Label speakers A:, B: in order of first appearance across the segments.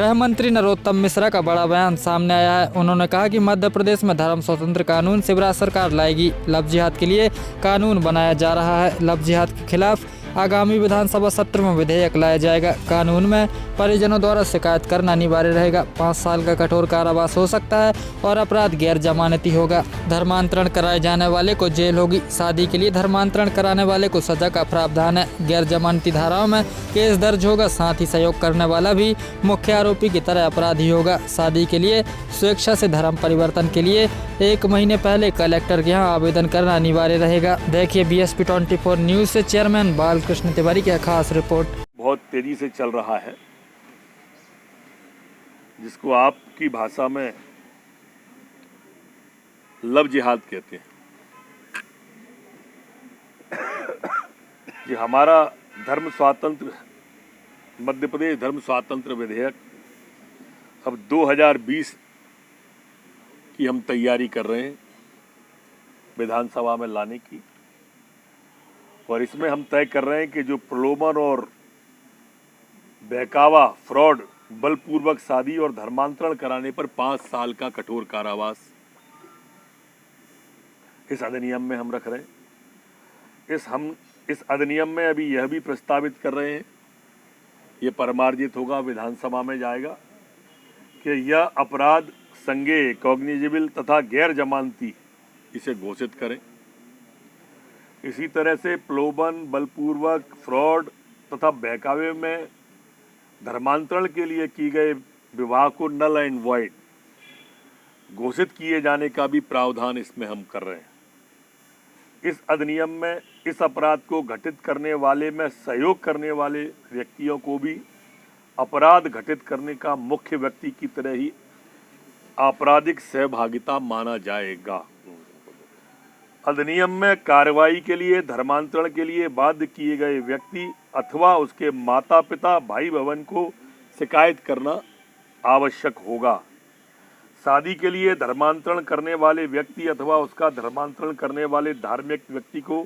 A: गृह मंत्री नरोत्तम मिश्रा का बड़ा बयान सामने आया है। उन्होंने कहा कि मध्य प्रदेश में धर्म स्वतंत्र कानून शिवराज सरकार लाएगी। लव जिहाद के लिए कानून बनाया जा रहा है। लव जिहाद के खिलाफ आगामी विधानसभा सत्र में विधेयक लाया जाएगा। कानून में परिजनों द्वारा शिकायत करना अनिवार्य रहेगा। 5 साल का कठोर कारावास हो सकता है और अपराध गैर जमानती होगा। धर्मांतरण कराए जाने वाले को जेल होगी। शादी के लिए धर्मांतरण कराने वाले को सजा का प्रावधान है। गैर जमानती धाराओं में केस दर्ज होगा। साथ ही सहयोग करने वाला भी मुख्य आरोपी की तरह अपराधी होगा। शादी के लिए स्वेच्छा से धर्म परिवर्तन के लिए 1 महीने पहले कलेक्टर के यहाँ आवेदन करना अनिवार्य रहेगा। देखिए BSP 24 न्यूज से चेयरमैन बालकृष्ण तिवारी की खास रिपोर्ट।
B: बहुत तेजी से चल रहा है, जिसको आपकी भाषा में लव जिहाद कहते हैं। ये हमारा धर्म स्वातंत्र मध्य प्रदेश धर्म स्वातंत्र विधेयक अब 2020 की हम तैयारी कर रहे हैं विधानसभा में लाने की, और इसमें हम तय कर रहे हैं कि जो प्रलोभन और बहकावा, फ्रॉड, बलपूर्वक शादी और धर्मांतरण कराने पर 5 साल का कठोर कारावास इस अधिनियम में हम रख रहे हैं। इस अधिनियम में अभी यह भी प्रस्तावित कर रहे हैं, ये परमार्जित होगा, विधानसभा में जाएगा, कि यह अपराध संज्ञेय, कॉग्निजेबल तथा गैर जमानती इसे घोषित करें। इसी तरह से प्रलोभन, बलपूर्वक, फ्रॉड तथा बहकावे में धर्मांतरण के लिए की गए विवाह को नल एंड वॉइड घोषित किए जाने का भी प्रावधान इसमें हम कर रहे हैं। इस अधिनियम में इस अपराध को घटित करने वाले में सहयोग करने वाले व्यक्तियों को भी अपराध घटित करने का मुख्य व्यक्ति की तरह ही आपराधिक सहभागिता माना जाएगा। अधिनियम में कार्रवाई के लिए धर्मांतरण के लिए बाध्य किए गए व्यक्ति अथवा उसके माता पिता, भाई बहन को शिकायत करना आवश्यक होगा। शादी के लिए धर्मांतरण करने वाले व्यक्ति अथवा उसका धर्मांतरण करने वाले धार्मिक व्यक्ति को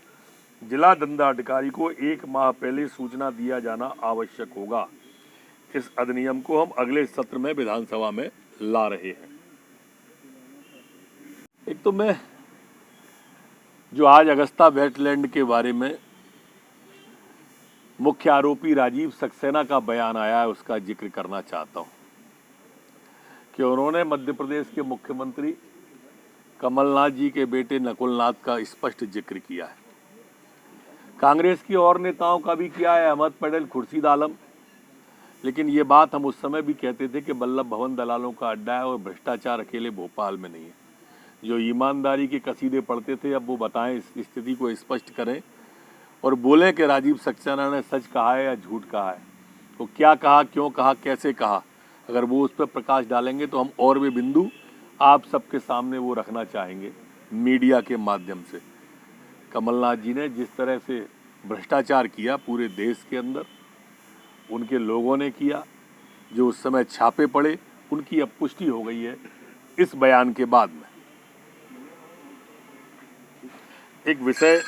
B: जिला दंडाधिकारी को 1 माह पहले सूचना दिया जाना आवश्यक होगा। इस अधिनियम को हम अगले सत्र में विधानसभा में ला रहे हैं। एक तो मैं जो आज अगस्ता वेस्टलैंड के बारे में मुख्य आरोपी राजीव सक्सेना का बयान आया है, उसका जिक्र करना चाहता हूं कि उन्होंने मध्य प्रदेश के मुख्यमंत्री कमलनाथ जी के बेटे नकुलनाथ का स्पष्ट जिक्र किया है। कांग्रेस की और नेताओं का भी किया है, अहमद पटेल, खुर्शीद आलम, लेकिन ये बात हम उस समय भी कहते थे कि वल्लभ भवन दलालों का अड्डा है और भ्रष्टाचार अकेले भोपाल में नहीं है। जो ईमानदारी के कसीदे पढ़ते थे, अब वो बताएं, इस स्थिति को स्पष्ट करें और बोलें कि राजीव सक्सेना ने सच कहा है या झूठ कहा है, वो क्या कहा, क्यों कहा, कैसे कहा। अगर वो उस पर प्रकाश डालेंगे तो हम और भी बिंदु आप सबके सामने वो रखना चाहेंगे मीडिया के माध्यम से। कमलनाथ जी ने जिस तरह से भ्रष्टाचार किया पूरे देश के अंदर, उनके लोगों ने किया, जो उस समय छापे पड़े, उनकी अब पुष्टि हो गई है इस बयान के बाद में। एक विषय